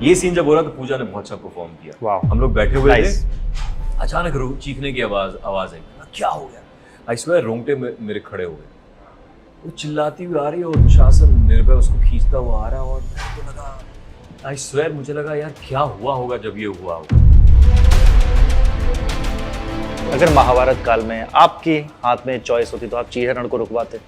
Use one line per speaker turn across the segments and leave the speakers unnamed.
ये सीन जब हो रहा तो पूजा ने बहुत अच्छा परफॉर्म किया।
Wow.
हम लोग बैठे हुए
Nice.
थे, अचानक चीखने की आवाज आई। क्या हो गया? आई स्वेयर रोंगटे मेरे खड़े हो गए। वो चिल्लाती हुई आ रही है और शासन निर्भय उसको खींचता हुआ आ रहा है और मुझे लगा, आई स्वेयर मुझे लगा यार क्या हुआ होगा जब ये हुआ होगा।
अगर महाभारत काल में आपके हाथ में चॉइस होती तो आप चीरहरण को रुकवाते?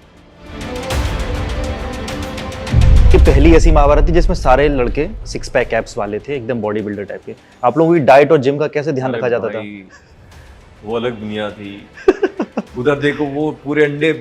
कि पहली ऐसी महाभारत थी जिसमें सारे लड़के 6 पैक एब्स वाले थे, एकदम बॉडी बिल्डर टाइप के। आप लोगों की डाइट और जिम का कैसे ध्यान रखा जाता था?
वो अलग दुनिया थी। उधर देखो वो पूरे अंडे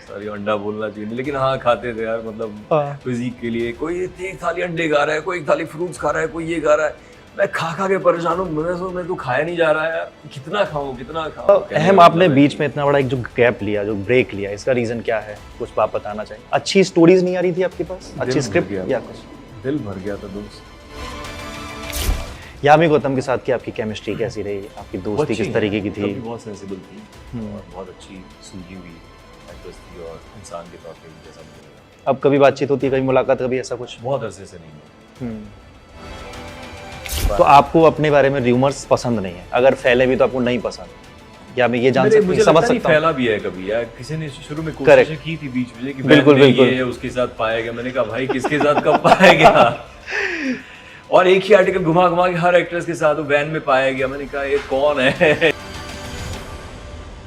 सॉरी अंडा बोलना चाहिए नहीं, लेकिन हाँ खाते थे यार, मतलब फिजिक के लिए। कोई एक थाली अंडे खा रहा है, कोई एक थाली फ्रूट्स खा रहा है, कोई ये खा रहा है। मैं खा के परेशान हूँ। मैं तो खाया नहीं जा रहा है यार, कितना खाऊं।
अहम आपने बीच में इतना बड़ा एक जो गैप लिया, जो ब्रेक लिया, इसका रीजन क्या है? कुछ आप बताना चाहिए। अच्छी स्टोरीज नहीं आ रही थी आपके पास, अच्छी स्क्रिप्ट या कुछ?
दिल भर गया था दोस्त।
यामी गौतम के साथ की आपकी केमिस्ट्री कैसी रही? आपकी दोस्ती किस तरीके की थी?
बहुत सेंसिबल थी और बहुत अच्छी सुलझी हुई एक्ट्रेस थी और इंसान के तौर पे जैसा मुझे लगा।
अब कभी बातचीत होती है, कभी मुलाकात, कभी ऐसा कुछ?
बहुत अरसे से नहीं हुई।
तो आपको अपने बारे में र्यूमर्स पसंद नहीं है? अगर फैले भी तो आपको नहीं पसंद, या मैं ये जान सकता हूं, समझ सकता हूं?
फैला भी है कभी यार, किसी ने शुरू में कोशिश की थी बीच में कि बिल्कुल ये उसके साथ पाया गया। मैंने कहा भाई किसके साथ कब पाया गया? और एक ही आर्टिकल घुमा के हर एक्ट्रेस के साथ वैन में पाया गया। मैंने कहा ये कौन है?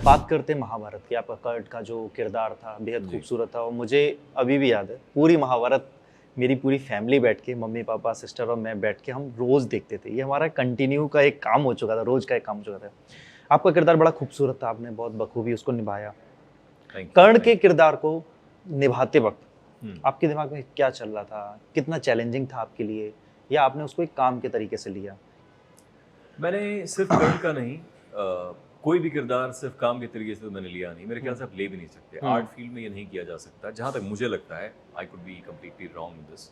बात करते हैं महाभारत की। आपका कर्ट का जो किरदार था बेहद खूबसूरत था और मुझे अभी भी याद है पूरी महाभारत मेरी पूरी फैमिली बैठ के, मम्मी पापा सिस्टर और मैं बैठ के हम रोज़ देखते थे। ये हमारा कंटिन्यू का एक काम हो चुका था, रोज़ का एक काम हो चुका था। आपका किरदार बड़ा खूबसूरत था, आपने बहुत बखूबी उसको निभाया। कर्ण के किरदार को निभाते वक्त आपके दिमाग में क्या चल रहा था? कितना चैलेंजिंग था आपके लिए, या आपने उसको एक काम के तरीके से लिया?
मैंने सिर्फ कर्ण का नहीं, कोई भी किरदार सिर्फ काम के तरीके से तो मैंने लिया नहीं। मेरे ख्याल से आप ले भी नहीं सकते। आर्ट फील्ड में ये नहीं किया जा सकता, जहाँ तक मुझे लगता है। I could be completely wrong in this.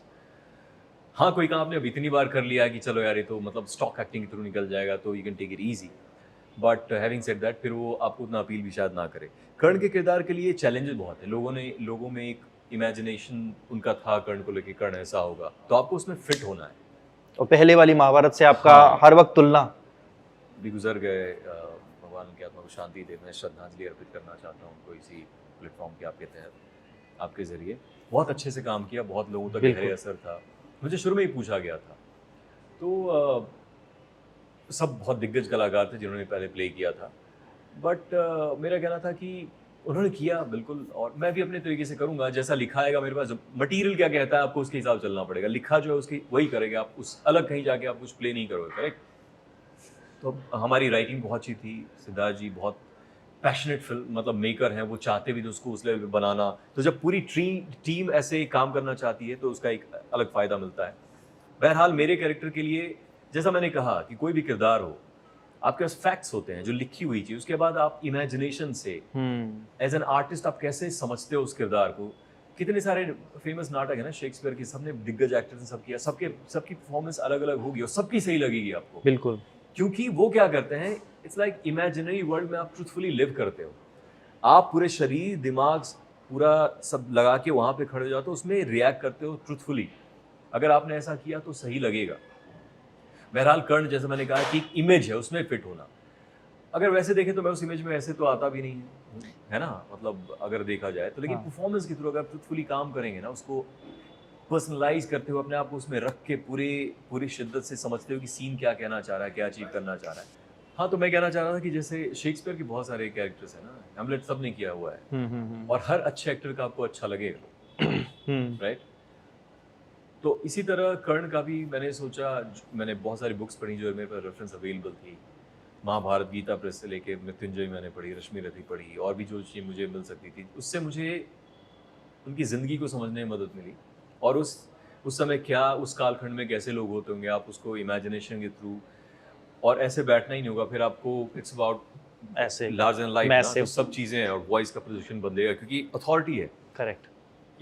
हाँ, कोई काम आपने अब इतनी बार कर लिया कि चलो यार ये तो मतलब स्टॉक एक्टिंग के थ्रू निकल जाएगा तो you can take it easy, but having said that फिर वो आपको उतना अपील भी शायद ना करे। कर्ण के किरदार के लिए चैलेंजेस बहुत है। लोगों में एक इमेजिनेशन उनका था कर्ण को लेकर, कर्ण ऐसा होगा, तो आपको उसमें फिट होना है।
और पहले वाली महाभारत से आपका हर वक्त तुलना
भी गुजर गए, भगवान की आत्मा को शांति दे। मैं श्रद्धांजलि अर्पित करना चाहता हूँ उनको इसी प्लेटफॉर्म के आपके तहत, आपके जरिए। बहुत अच्छे से काम किया, बहुत लोगों तक गहरे असर था। मुझे शुरू में ही पूछा गया था, तो सब बहुत दिग्गज कलाकार थे जिन्होंने पहले प्ले किया था, बट मेरा कहना था कि उन्होंने किया बिल्कुल, और मैं भी अपने तरीके से करूंगा। जैसा लिखा आएगा मेरे पास, मटेरियल क्या कहता है आपको उसके हिसाब से चलना पड़ेगा। लिखा जो है उसकी वही करेंगे आप, उस अलग कहीं जाके आप कुछ प्ले नहीं करोगे, करेक्ट? तो हमारी राइटिंग बहुत अच्छी थी। सिद्धार्थ जी बहुत पैशनेट फिल्म मतलब मेकर हैं, वो चाहते भी तो उसको उस लेवल पे बनाना। तो जब पूरी टीम ऐसे काम करना चाहती है तो उसका एक अलग फ़ायदा मिलता है। बहरहाल मेरे कैरेक्टर के लिए, जैसा मैंने कहा कि कोई भी किरदार हो, आपके पास फैक्ट्स होते हैं जो लिखी हुई चीज़, उसके बाद आप इमेजिनेशन से एज एन आर्टिस्ट आप कैसे समझते हो उस किरदार को। कितने सारे फेमस नाटक है ना शेक्सपियर के, सबने दिग्गज एक्टर्स ने सब किया, सबकी परफॉर्मेंस अलग अलग होगी और सबकी सही लगेगी आपको।
बिल्कुल,
क्योंकि वो क्या करते हैं, इट्स लाइक इमेजिनरी वर्ल्ड में आप ट्रूथफुली लिव करते हो। आप पूरे शरीर दिमाग पूरा सब लगा के वहाँ पे खड़े हो जाते हो, उसमें रिएक्ट करते हो ट्रूथफुली। अगर आपने ऐसा किया तो सही लगेगा। बहरहाल कर्ण, जैसे मैंने कहा कि इमेज है उसमें फिट होना। अगर वैसे देखें तो मैं उस इमेज में ऐसे तो आता भी नहीं है ना, मतलब अगर देखा जाए तो। लेकिन परफॉर्मेंस के थ्रू अगर ट्रूथफुली काम करेंगे ना, उसको पर्सनलाइज करते हुए अपने आप को उसमें रख के पूरी शिद्दत से समझते हो कि सीन क्या कहना चाह रहा है, क्या अचीव करना चाह रहा है। हाँ, तो मैं कहना चाह रहा था कि जैसे शेक्सपियर के बहुत सारे कैरेक्टर्स हैं ना, हैमलेट सब ने किया हुआ है, और हर अच्छे एक्टर का आपको अच्छा लगेगा, राइट? तो इसी तरह कर्ण का भी मैंने सोचा। मैंने बहुत सारी बुक्स पढ़ी जो मेरे पास रेफरेंस अवेलेबल थी। महाभारत, गीता प्रेस से लेके मृत्युंजय मैंने पढ़ी, रश्मि रथी पढ़ी, और भी जो चीज़ मुझे मिल सकती थी, उससे मुझे उनकी ज़िंदगी को समझने में मदद मिली। और उस समय क्या, उस कालखंड में कैसे लोग होते होंगे, आप उसको इमेजिनेशन के थ्रू, और ऐसे बैठना ही नहीं होगा, फिर आपको इट्स अबाउट ऐसे लार्ज एंड लाइफ ना, तो सब चीज़ें हैं, और वॉइस का पोजीशन बदलेगा क्योंकि अथॉरिटी है।
करेक्ट।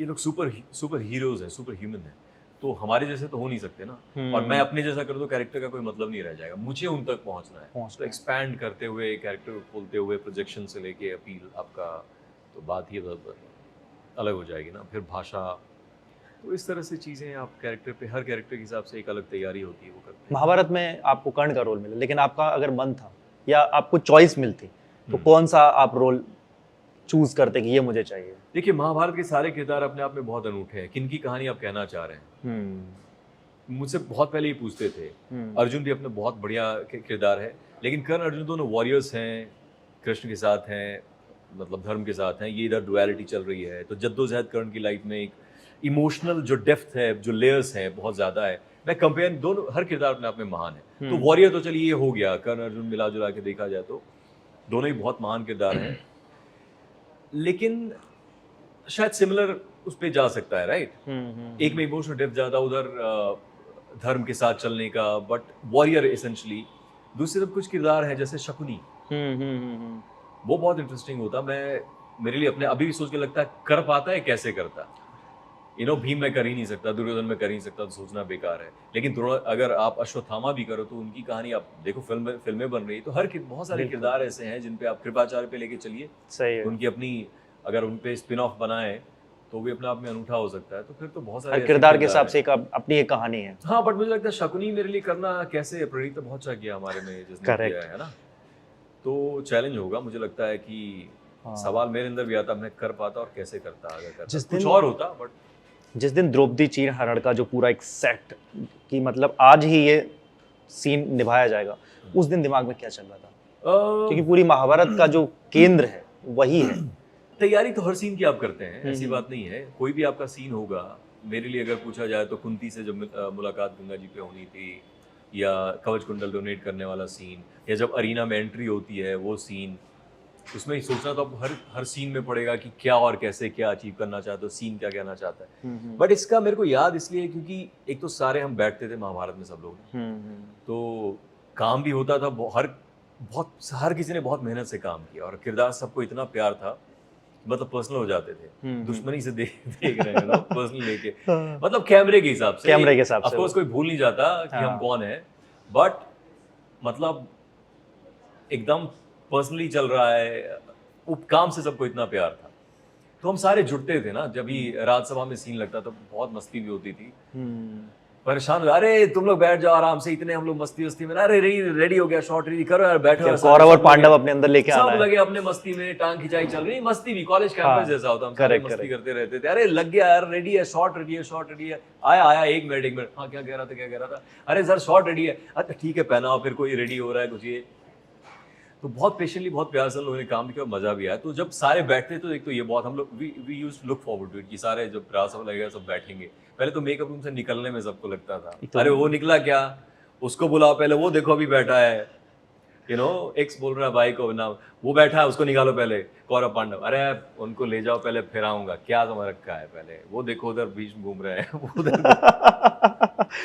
ये लोग सुपर हीरोज हैं, सुपर ह्यूमन हैं, तो हमारे जैसे तो हो नहीं सकते ना। और मैं अपने जैसा कर दो कैरेक्टर का कोई मतलब नहीं रह जाएगा। मुझे उन तक पहुंचना है, तो एक्सपैंड करते हुए, कैरेक्टर को खोलते हुए, प्रोजेक्शन से लेके अपील आपका, तो बात ही अलग हो जाएगी ना। फिर भाषा, तो इस तरह से चीज़ें आप कैरेक्टर पे, हर कैरेक्टर के हिसाब से एक अलग तैयारी होती है, वो करते हैं।
महाभारत में आपको कर्ण का रोल मिला, लेकिन आपका अगर मन था या आपको चॉइस मिलती तो कौन सा आप रोल चूज करते कि ये मुझे चाहिए?
देखिए, महाभारत के सारे किरदार अपने आप में बहुत अनूठे हैं। किन की कहानी आप कहना चाह रहे हैं? मुझसे बहुत पहले ही पूछते थे। अर्जुन भी अपना बहुत बढ़िया किरदार है, लेकिन कर्ण अर्जुन दोनों वॉरियर्स हैं, कृष्ण के साथ हैं, मतलब धर्म के साथ हैं। ये इधर डुअलिटी चल रही है, तो जद्दोजहद कर्ण की लाइफ में एक इमोशनल जो डेप्थ है, जो लेयर्स हैं, बहुत ज़्यादा है। मैं कंपेयर, दोनों हर किरदार अपने आप में महान है। तो वॉरियर तो चलिए ये हो गया, कर्ण अर्जुन मिला जुला के देखा जाए तो दोनों ही बहुत महान किरदार हैं, लेकिन शायद सिमिलर उस पर जा सकता है, राइट? एक में इमोशनल डेप्थ ज़्यादा, उधर धर्म के साथ चलने का, बट वॉरियर एसेंशली। दूसरी तरफ कुछ किरदार हैं जैसे शकुनी, वो बहुत इंटरेस्टिंग होता। मेरे लिए अपने अभी भी सोच के लगता है, कर पाता है, कैसे करता? भीम में कर ही नहीं सकता, दुर्योधन में कर ही नहीं सकता, तो सोचना बेकार है। लेकिन अगर आप अश्वत्थामा भी करो तो उनकी कहानी आप देखो, फिल्में बन रही है, तो बहुत सारे किरदार ऐसे हैं जिन पे आप कृपाचार्य पे लेके चलिए,
सही है।
उनकी अपनी, अगर उन पे स्पिन ऑफ बनाए तो भी अपने आप में अनूठा हो सकता है। तो फिर तो बहुत सारे
किरदार के हिसाब से एक अपनी एक कहानी है।
हाँ, बट मुझे लगता है शकुनी मेरे लिए करना कैसे, प्रणीत तो बहुत अच्छा किया हमारे में जिसने किया है ना, तो चैलेंज होगा। मुझे लगता है कि सवाल मेरे अंदर भी आता, मैं कर पाता और कैसे करता, अगर करता कुछ और होता। बट
जिस दिन द्रौपदी चीर हरण का जो पूरा एक सेट कि मतलब आज ही ये सीन निभाया जाएगा, उस दिन दिमाग में क्या चल रहा था? क्योंकि पूरी महाभारत का जो केंद्र है वही है।
तैयारी तो हर सीन की आप करते हैं, ऐसी बात नहीं है। कोई भी आपका सीन होगा, मेरे लिए अगर पूछा जाए तो कुंती से जब मुलाकात गंगा जी पे होनी थी, या कवच कुंडल डोनेट करने वाला सीन, या जब अरीना में एंट्री होती है वो सीन, उसमें ही सोचना तो अब हर सीन में पड़ेगा कि क्या और कैसे क्या अचीव करना चाहते हो, सीन क्या कहना चाहता है। बट इसका मेरे को याद इसलिए क्योंकि एक तो सारे हम बैठते थे महाभारत में सब लोग, तो काम भी होता था, हर किसी ने बहुत मेहनत से काम किया, और किरदार सबको इतना प्यार था, मतलब पर्सनल हो जाते थे, दुश्मनी से देख रहे हैं लोग, पर्सनल लेके, मतलब कैमरे के हिसाब से ऑफ कोर्स कोई भूल नहीं जाता कि हम कौन है, बट मतलब एकदम पर्सनली चल रहा है, काम से सबको इतना प्यार था। तो हम सारे जुटते थे ना, जब भी राज्यसभा में सीन लगता तो बहुत मस्ती भी होती थी। परेशान, अरे तुम लोग बैठ जाओ आराम से, इतने हम लोग मस्ती में, अरे रेडी हो गया, शॉट रेडी करो यार, बैठो।
कौरव और पांडव अपने अंदर लेके आना है,
सब लगे अपने मस्ती में, टांग खिंचाई चल रही, मस्ती भी कॉलेज कैंपस जैसा होता, हम सारे मस्ती करते रहते थे। अरे लग गया यार, रेडी है, शॉट रेडी है, आया 1 मिनट, हाँ क्या कह रहा था, अरे सर शॉट रेडी है, अच्छा ठीक है पहनाओ, फिर कोई रेडी हो रहा है कुछ, ये तो बहुत पेशेंटली, बहुत प्यार से लोगों ने काम किया, मजा भी आया। तो जब सारे बैठते तो एक तो ये बहुत हम लोग we use to look forward to it कि सारे जब रात सब लगेगा सब बैठेंगे। पहले तो मेकअप रूम से निकलने में सबको लगता था, अरे वो निकला क्या, उसको बुलाओ पहले, वो देखो अभी बैठा है, एक्स बोल रहा है भाई को ना, वो बैठा है उसको निकालो पहले, कौरव पांडव, अरे उनको ले जाओ पहले, फिर आऊंगा, क्या समझ रखा है पहले, वो देखो उधर बीच में घूम रहे हैं, वो उधर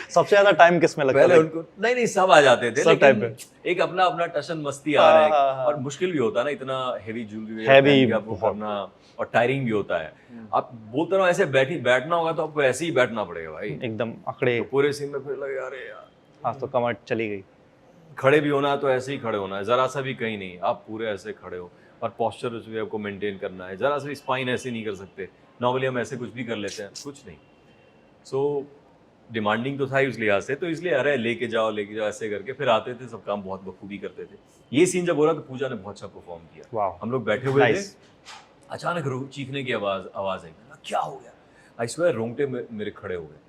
सबसे ज्यादा टाइम किसमें लगता है?
पहले उनको नहीं सब आ जाते थे, लेकिन एक अपना अपना टशन मस्ती आ रहा है, और मुश्किल भी होता है ना, इतना हेवी ज्वेलरी आपको करना, और टायरिंग भी होता है। आप बोलते रहो ऐसे बैठना होगा तो आपको ऐसे ही बैठना पड़ेगा भाई,
एकदम अकड़े,
तो पूरे सीन में फिर लगे अरे यार,
हाँ तो कमर चली गई।
खड़े भी होना है तो ऐसे ही खड़े होना है, जरा सा भी कहीं नहीं, आप पूरे ऐसे खड़े हो, और पोस्चर भी आपको मेंटेन करना है, जरा सा भी स्पाइन ऐसे नहीं कर सकते। नॉर्मली हम ऐसे कुछ भी कर लेते हैं, कुछ नहीं। सो डिमांडिंग तो था ही उस लिहाज से, तो इसलिए अरे लेके जाओ ऐसे करके फिर आते थे, सब काम बहुत बखूबी करते थे। ये सीन जब हो रहा तो पूजा ने बहुत अच्छा परफॉर्म किया। हम लोग बैठे हुए थे, अचानक चीखने की आवाज आई, क्या हो गया, आई स्वेयर रोंगटे मेरे खड़े हो गए।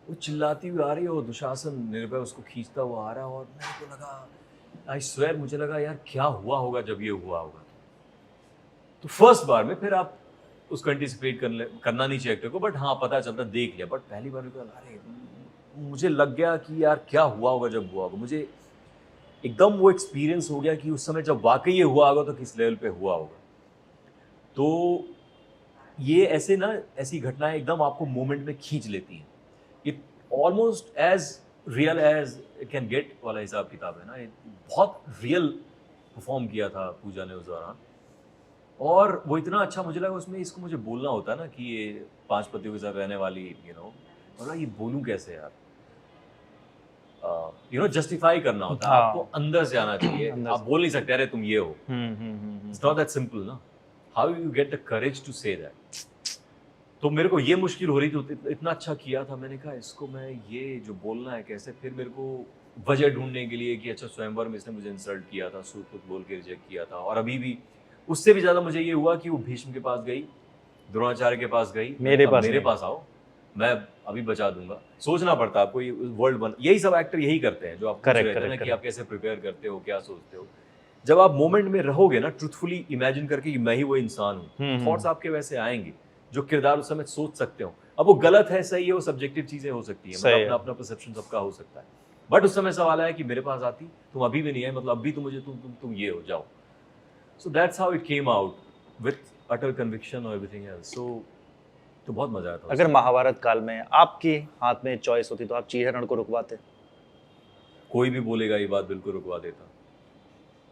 वो चिल्लाती हुई आ रही है, और दुशासन निर्भय उसको खींचता हुआ आ रहा है, और मेरे को लगा, आई स्वेयर मुझे लगा यार क्या हुआ होगा जब ये हुआ होगा। तो फर्स्ट बार में फिर आप उसको एंटिसिपेट करना नहीं चाहिए को, बट हाँ पता चलता, देख लिया, बट पहली बार अरे मुझे लग गया कि यार क्या हुआ होगा जब हुआ होगा, मुझे एकदम वो एक्सपीरियंस हो गया कि उस समय जब वाकई ये हुआ होगा तो किस लेवल पे हुआ होगा। तो ये ऐसी घटनाएं एकदम आपको मोमेंट में खींच लेती हैं। ये almost as real as it can get वाला हिसाब किताब है ना, ये बहुत रियल परफॉर्म किया था पूजा ने उस दौरान, और वो इतना अच्छा मुझे लगा उसमें, इसको मुझे बोलना होता है ना कि ये 5 पतियों के साथ रहने वाली, और ये बोलूं कैसे यार, जस्टिफाई करना होता है, आपको अंदर से आना चाहिए, आप बोल नहीं सकते अरे तुम ये हो, इट्स नॉट दैट सिंपल ना, how you get the courage to say that, तो मेरे को ये मुश्किल हो रही थी, इतना अच्छा किया था, मैंने कहा इसको मैं ये जो बोलना है कैसे, फिर मेरे को वजह ढूंढने के लिए कि अच्छा स्वयंवर में इसने मुझे इंसल्ट किया था, सूट कुछ बोल के रिजेक्ट किया था, और अभी भी उससे भी ज़्यादा मुझे ये हुआ कि वो भीष्म के पास गई, द्रोणाचार्य के पास गई,
मेरे पास
मेरे
नहीं।
पास आओ, मैं अभी बचा दूंगा। सोचना पड़ता है आपको, ये वर्ल्ड बन, यही सब एक्टर यही करते हैं जो आप पूछ रहे थे ना कि आप कैसे प्रिपेयर करते हो, क्या सोचते हो। जब आप मोमेंट में रहोगे ना, ट्रूथफुली इमेजिन करके कि मैं ही वो इंसान हूँ, थॉट्स आपके वैसे आएंगे जो किरदार उस समय सोच सकते हो। अब वो गलत है सही है, वो सब्जेक्टिव चीजें हो सकती है, मतलब अपना अपना परसेप्शन सबका हो सकता है, बट उस समय सवाल आया कि मेरे पास आती, तुम अभी भी नहीं है, मतलब अभी तो मुझे तुम ये हो जाओ। So that's how it came out with utter conviction और एवरीथिंग एल्स। सो तो बहुत मजा आया था।
अगर महाभारत काल में आपके हाथ में चॉइस होती तो आप चीरहरण को रुकवाते?
कोई भी बोलेगा ये बात, बिल्कुल रुकवा देता,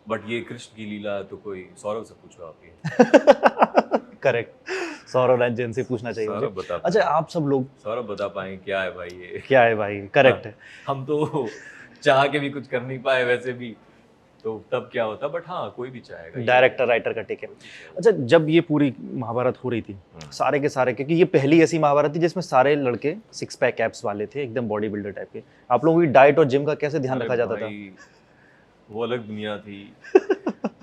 बट ये कृष्ण की लीला है तो कोई सौरभ से पूछो आप ये।
करेक्ट, सौरभ रंजन से पूछना चाहिए मुझे।
सौरभ बता
अच्छा, आप सब लोग
सौरभ बता पाएंगे क्या है भाई ये।
क्या है भाई, करेक्ट है।
हम तो चाह के भी कुछ कर नहीं पाए वैसे भी, तो तब क्या होता, बट हाँ कोई भी चाहेगा,
डायरेक्टर राइटर का टेक है। अच्छा, जब ये पूरी महाभारत हो रही थी, सारे के सारे, क्योंकि ये पहली ऐसी महाभारत थी जिसमें सारे लड़के 6 पैक एब्स वाले थे, एकदम बॉडी बिल्डर टाइप के, आप लोगों की डाइट और जिम का कैसे ध्यान रखा जाता था?
वो अलग दुनिया थी।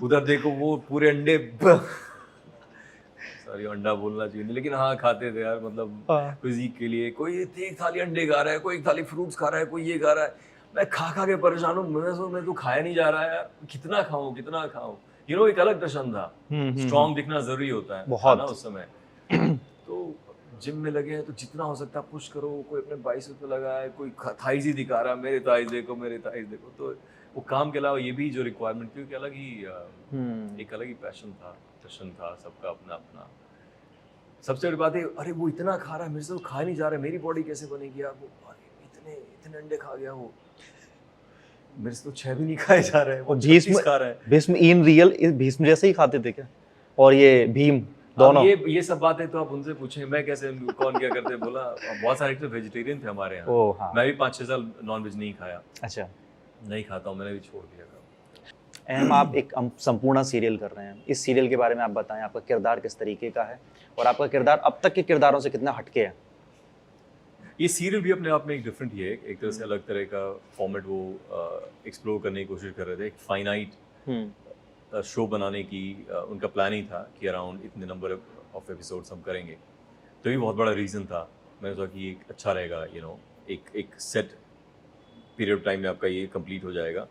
उधर देखो वो पूरे अंडे सॉरी अंडा बोलना चाहिए, लेकिन हाँ खाते थे यार, मतलब फिजिक के लिए, कोई एक थाली अंडे खा रहा है, कोई एक थाली फ्रूट्स खा रहा है, कोई ये खा रहा है, मैं खा के परेशान हूँ, मैं तो खाया नहीं जा रहा है यार, कितना खाऊं, यू नो, एक अलग टशन था। स्ट्रॉन्ग दिखना जरूरी होता है
बहुत
उस समय। तो जिम में लगे हैं तो जितना हो सकता है पुश करो, कोई अपने बाइसेप्स पे लगा है, कोई थाइज ही दिखा रहा है, मेरे थाइज देखो, तो वो काम के अलावा ये भी जो रिक्वायरमेंट थी, अलग ही एक अलग ही पैशन था, सबका अपना अपना। सबसे बड़ी बात है, अरे वो इतना खा रहा है, मेरे से तो खा नहीं जा रहा है, मेरी बॉडी कैसे बनेगी यार, वो इतने अंडे खा गया, वो मेरे से तो 6 भी नहीं खाए जा रहे हैं, वो भीष्म खा रहा है।
भीष्म इन रियल भीष्म जैसे ही खाते थे क्या? और ये भीम दोनों?
ये सब बातें तो आप उनसे पूछें, मैं कैसे, कौन क्या करते हैं, बोला बहुत सारे तो वेजिटेरियन थे हमारे यहाँ।
हाँ।
मैं भी 5-6 साल नॉन वेज नहीं खाया।
अच्छा,
नहीं खाता हूँ, मैंने भी छोड़ दिया था।
अहम, आप एक संपूर्ण सीरियल कर रहे हैं, इस सीरियल के बारे में आप बताएं, आपका किरदार किस तरीके का है और आपका किरदार अब तक के किरदारों से कितना हटके है?
ये सीरियल भी अपने आप में एक डिफरेंट ही है, एक तरह से अलग तरह का फॉर्मेट वो एक्सप्लोर करने की कोशिश कर रहे थे। एक फाइनाइट शो बनाने की उनका प्लान ही था कि अराउंड इतने नंबर ऑफ एपिसोड्स हम करेंगे, तो ये बहुत बड़ा रीज़न था। मैंने सोचा कि ये अच्छा रहेगा, यू नो, एक सेट पीरियड ऑफ टाइम में आपका ये कंप्लीट हो जाएगा,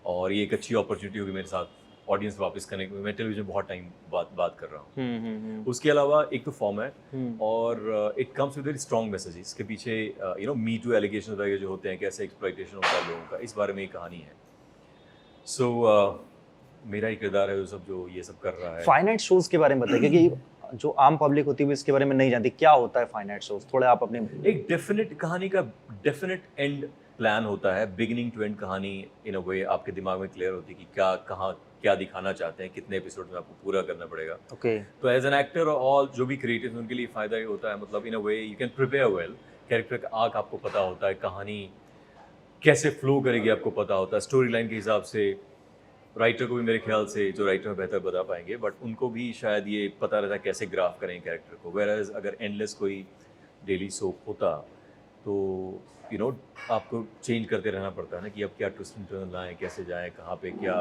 और ये एक अच्छी अपॉर्चुनिटी होगी मेरे साथ ऑडियंस वापस करने की। मैं टेलीविजन बहुत टाइम बात कर रहा हूँ। उसके अलावा एक तो फॉर्मेट, और it comes with very strong messages. इसके पीछे you know me too allegation वगैरह जो होते हैं, कैसे एक्सप्लॉइटेशन होता है लोगों का, इस बारे में एक कहानी है। सो मेरा ही किरदार है जो ये सब कर रहा है।
फाइनाइट शोज के बारे में बताइए, क्योंकि जो आम पब्लिक होती है इसके बारे में नहीं जानती, क्या होता है फाइनाइट शोज, थोड़ा आप अपने।
एक डेफिनेट कहानी का डेफिनेट एंड प्लान होता है, बिगिनिंग टू एंड कहानी इन अ वे आपके दिमाग में क्लियर होती है कि क्या कहाँ क्या दिखाना चाहते हैं, कितने एपिसोड में आपको पूरा करना पड़ेगा। तो एज एन एक्टर और ऑल जो भी क्रिएटिव उनके लिए फ़ायदा ही होता है, मतलब in a way you can prepare well, character का आर्क आपको पता होता है, कहानी कैसे फ्लो करेगी आपको पता होता है, स्टोरी लाइन के हिसाब से। राइटर को भी मेरे ख्याल से, जो राइटर बेहतर बता पाएंगे, बट उनको भी शायद ये पता रहता है कैसे ग्राफ करें कैरेक्टर को। वेराज अगर एंडलेस कोई डेली सोप होता तो यू नो आपको चेंज करते रहना पड़ता है ना, कि अब क्या ट्विस्ट एंड टर्न लाएं, कैसे जाएं, कहाँ पे क्या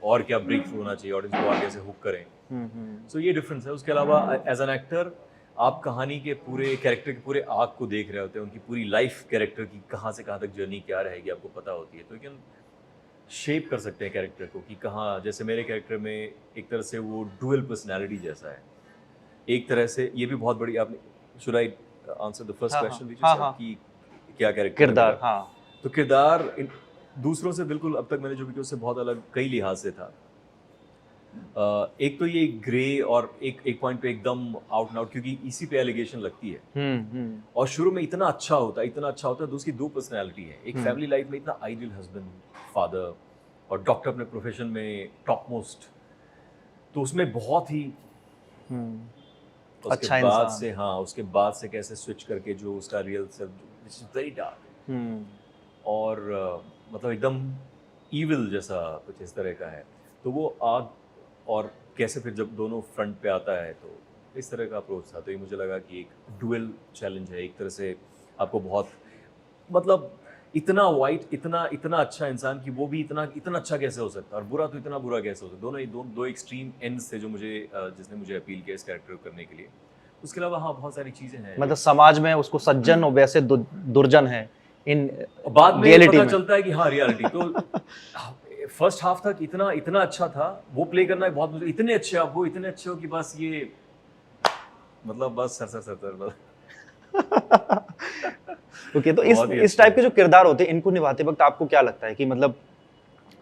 और क्या ब्रेक थ्रू होना चाहिए, ऑडियंस को और कैसे हुक करें। सो ये डिफरेंस है। उसके अलावा एज एन एक्टर आप कहानी के पूरे कैरेक्टर के पूरे आर्क को देख रहे होते हैं, उनकी पूरी लाइफ कैरेक्टर की कहाँ से कहाँ तक जर्नी क्या रहेगी आपको पता होती है, तो यू कैन शेप कर सकते हैं कैरेक्टर को कि कहाँ। जैसे मेरे कैरेक्टर में एक तरह से वो डुअल पर्सनैलिटी जैसा है, एक तरह से ये भी बहुत बड़ी। आपने should I answer the first question which is कि क्या कैरेक्टर
किरदार? हाँ,
तो किरदार दूसरों से बिल्कुल अब तक मैंने जो भी किया उससे बहुत अलग कई लिहाज से था। एक तो ये ग्रे, और एक पॉइंट पे एकदम आउट एंड आउट, क्योंकि इसी पे एलिगेशन लगती है। और शुरू में इतना अच्छा होता है, उसकी 2 पर्सनैलिटी है। एक फैमिली लाइफ में इतना आइडियल हस्बैंड, फादर, और डॉक्टर अपने प्रोफेशन में टॉप मोस्ट, तो उसमें बहुत ही उसके बाद से, हाँ उसके बाद से कैसे स्विच करके जो उसका real self which is very dark और मतलब एकदम ईविल जैसा कुछ इस तरह का है, तो वो आग, और कैसे फिर जब दोनों फ्रंट पे आता है तो इस तरह का अप्रोच था। तो ये मुझे लगा कि एक डुअल चैलेंज है, एक तरह से आपको बहुत मतलब इतना वाइट, इतना इतना अच्छा इंसान कि वो भी इतना इतना अच्छा कैसे हो सकता है, और बुरा तो इतना बुरा कैसे हो सकता है। दोनों ही दो एक्सट्रीम एंड्स थे जो मुझे जिसने मुझे अपील किया इस कैरेक्टर को करने के लिए। उसके अलावा हाँ, बहुत सारी चीज़ें हैं
मतलब समाज में उसको सज्जन और वैसे दुर्जन है इन
बाद में
रियलिटी
पता
में।
चलता है कि हाँ, रियलिटी तो फर्स्ट हाफ तक इतना इतना अच्छा था, वो प्ले करना बहुत मुझे इतने अच्छे आप हो, इतने अच्छे हो कि बस ये मतलब बस सर बस।
ओके, तो
बहुत ही
इस
अच्छा
टाइप के
है।
जो किरदार होते हैं इनको निभाते वक्त आपको क्या लगता है कि मतलब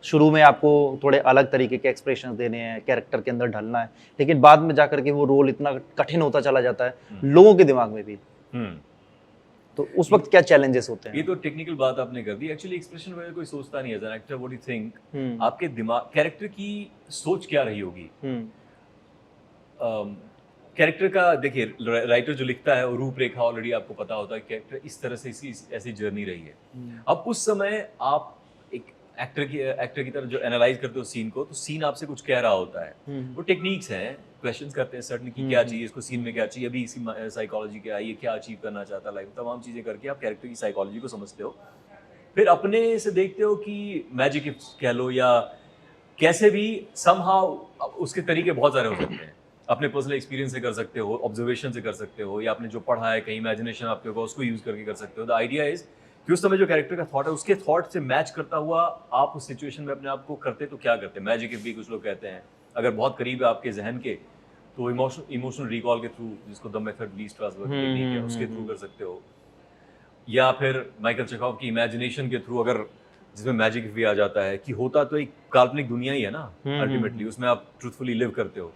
शुरू में आपको थोड़े अलग तरीके के एक्सप्रेशंस देने हैं, कैरेक्टर के अंदर ढलना है, लेकिन बाद में जाकर के वो रोल इतना कठिन होता चला जाता है लोगों के दिमाग में भी,
हम्म
तो उस वक्त क्या चैलेंजेस होते
ये
हैं?
तो टेक्निकल बात आपने कर दी। एक्चुअली एक्सप्रेशन वगैरह कोई सोचता नहीं है as an actor, what you think,
hmm
आपके दिमाग कैरेक्टर की सोच क्या रही होगी।
हम्म
कैरेक्टर का देखिए, राइटर जो लिखता है वो रूपरेखा ऑलरेडी आपको पता होता है, कैरेक्टर इस तरह से इसकी ऐसी जर्नी रही है। अब उस समय आप एक एक्टर की तरह जो एनालाइज करते हो सीन को, तो सीन आपसे कुछ कह रहा होता है।
हम्म
वो टेक्निक्स हैं, क्वेश्चंस करते हैं सर्टन कि क्या चाहिए इसको, सीन में क्या चाहिए, अभी इसी साइकोलॉजी क्या है, ये क्या अचीव करना चाहता है लाइफ, तमाम चीजें करके आप कैरेक्टर की साइकोलॉजी को समझते हो। फिर अपने से देखते हो कि मैजिक कह लो या कैसे भी समहाउ, उसके तरीके बहुत सारे हो सकते हैं। अपने पर्सनल एक्सपीरियंस से कर सकते हो, ऑब्जर्वेशन से कर सकते हो, या आपने जो पढ़ा है कहीं इमेजिनेशन आपके होगा उसको यूज करके कर सकते हो। द आइडिया इज कि उस समय जो कैरेक्टर का थॉट है उसके थॉट से मैच करता हुआ आप उस सिचुएशन में अपने आप को करते तो क्या करते। मैजिक भी कुछ लोग कहते हैं, अगर बहुत करीब है आपके जहन के तो इमोशनल रिकॉल के थ्रू, जिसको the method least transfer technique है, उसके थ्रू कर सकते हो। या फिर माइकल चेखोव की इमेजिनेशन के थ्रू, अगर जिसमें मैजिक भी आ जाता है कि होता तो एक काल्पनिक दुनिया ही है ना, अल्टीमेटली उसमें आप ट्रूथफुली लिव करते हो।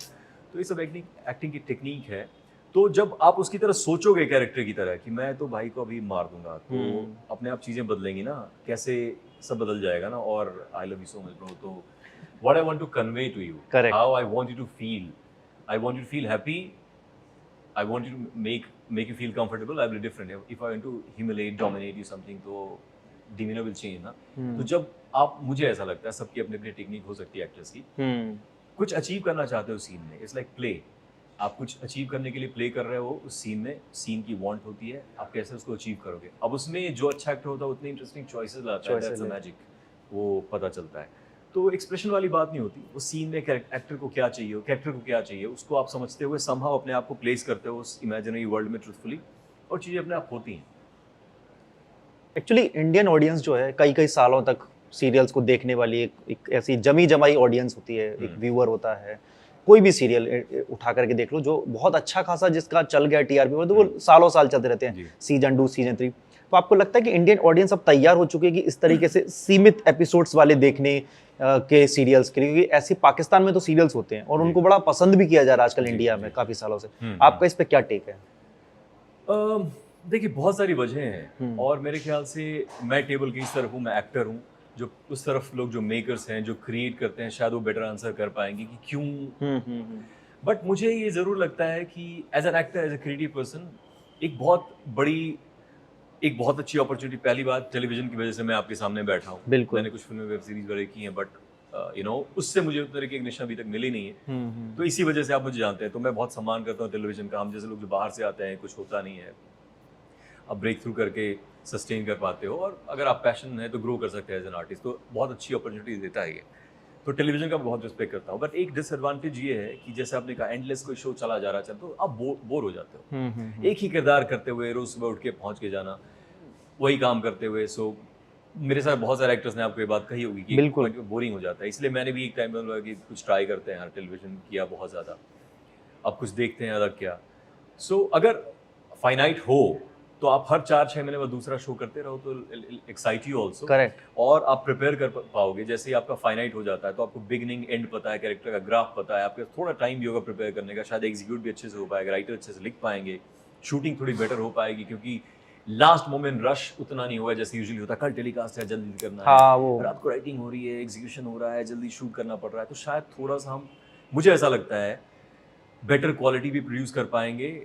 तो ये सब एक्टिंग की टेक्निक है। तो जब आप उसकी तरह सोचोगे कैरेक्टर की तरह कि मैं तो भाई को अभी मार दूंगा, तो अपने आप चीजें बदलेंगी ना, कैसे सब बदल जाएगा ना। और I love you so much bro, तो what I want to convey to you,
Correct.
How I want you to feel, I want you to feel happy, I want you to make you feel comfortable. I will be different. If I want to humiliate, dominate you something, तो demeanor will change ना। तो जब आप, मुझे ऐसा लगता है सबकी अपनी अपनी टेक्निक हो सकती है एक्टर्स की, कुछ अचीव करना चाहते हो सीन में, इट्स लाइक प्ले। आप कुछ अचीव करने के लिए प्ले कर रहे हो उस सीन में, सीन की वांट होती है, आप कैसे उसको अचीव करोगे। अब उसमें जो अच्छा एक्टर होता है उतनी इंटरेस्टिंग चॉइसेस लाता है, दैट्स द मैजिक, वो पता चलता है। तो एक्सप्रेशन वाली बात नहीं होती, वो सीन में एक्टर को क्या चाहिए, कैरेक्टर को क्या चाहिए, उसको आप समझते हुए समहाउ अपने आप को प्लेस करते हो उस इमेजिनरी वर्ल्ड में ट्रूथफुली, और चीज़ें अपने आप होती हैं।
एक्चुअली इंडियन ऑडियंस जो है कई कई सालों तक सीरियल्स को देखने वाली एक ऐसी जमी जमाई ऑडियंस होती है, एक व्यूअर होता है। कोई भी सीरियल उठा करके देख लो जो बहुत अच्छा खासा जिसका चल गया टीआरपी में, तो वो सालों साल चलते रहते हैं, सीजन 2 सीजन 3। तो आपको लगता है कि इंडियन ऑडियंस अब तैयार हो चुकी है कि इस तरीके से सीमित एपिसोड्स वाले देखने के सीरियल्स के लिए, क्योंकि ऐसे पाकिस्तान में तो सीरियल्स होते हैं और उनको बड़ा पसंद भी किया जा रहा है आजकल इंडिया में काफी सालों से। आपका इस पे क्या टेक है?
देखिए, बहुत सारी वजह हैं, और मेरे ख्याल से मैं टेबल की इस तरफ हूँ, मैं एक्टर हूँ, जो उस तरफ लोग जो मेकर्स हैं, जो क्रिएट करते हैं, शायद वो बेटर आंसर कर पाएंगे कि क्यों। बट मुझे ये ज़रूर लगता है कि as an actor, as a creative person, एक बहुत अच्छी अपॉर्चुनिटी, पहली बात टेलीविजन की वजह से मैं आपके सामने बैठा हूँ। मैंने कुछ फिल्में, वेब सीरीज वगैरह की हैं, बट उससे मुझे उस तरह की रिकग्निशन अभी तक मिली नहीं है। तो इसी वजह से आप मुझे जानते हैं, तो मैं बहुत सम्मान करता हूँ टेलीविजन का। हम जैसे लोग जो बाहर से आते हैं, कुछ होता नहीं है, आप ब्रेक थ्रू करके सस्टेन कर पाते हो, और अगर आप पैशन है तो ग्रो कर सकते हैं एज एन आर्टिस्ट, तो बहुत अच्छी अपॉर्चुनिटी देता है ये। तो टेलीविजन का बहुत रिस्पेक्ट करता हूँ। बट एक डिसएडवांटेज ये है कि जैसे आपने कहा, एंडलेस कोई शो चला जा रहा है, तो आप बोर हो जाते हो एक ही किरदार करते हुए, रोज सुबह उठ के पहुंच के जाना, वही काम करते हुए। सो मेरे साथ बहुत सारे एक्टर्स ने आपको ये बात कही होगी कि बोरिंग हो जाता है। इसलिए मैंने भी एक टाइम में लगा कि कुछ ट्राई करते हैं, टेलीविजन किया बहुत ज़्यादा, अब कुछ देखते हैं अलग क्या। सो अगर फाइनाइट हो तो आप हर 4-6 महीने में दूसरा शो करते रहो, तो एक्साइट यू ऑल्सो,
करेक्ट,
और आप प्रिपेयर कर पाओगे। जैसे ही आपका फाइनाइट हो जाता है तो आपको बिगनिंग एंड पता है, कैरेक्टर का ग्राफ पता है, आपके थोड़ा टाइम भी होगा प्रिपेयर करने का, शायद एग्जीक्यूट भी अच्छे से हो पाएगा, राइटर अच्छे से लिख पाएंगे, शूटिंग थोड़ी बेटर हो पाएगी, क्योंकि लास्ट मोमेंट रश उतना नहीं होगा जैसे यूजुअली होता है। कल टेलीकास्ट है, जल्दी करना है, रात को राइटिंग हो रही है, एग्जीक्यूशन हो रहा है, जल्दी शूट करना पड़ रहा है, तो शायद थोड़ा सा मुझे ऐसा लगता है बेटर क्वालिटी भी प्रोड्यूस कर पाएंगे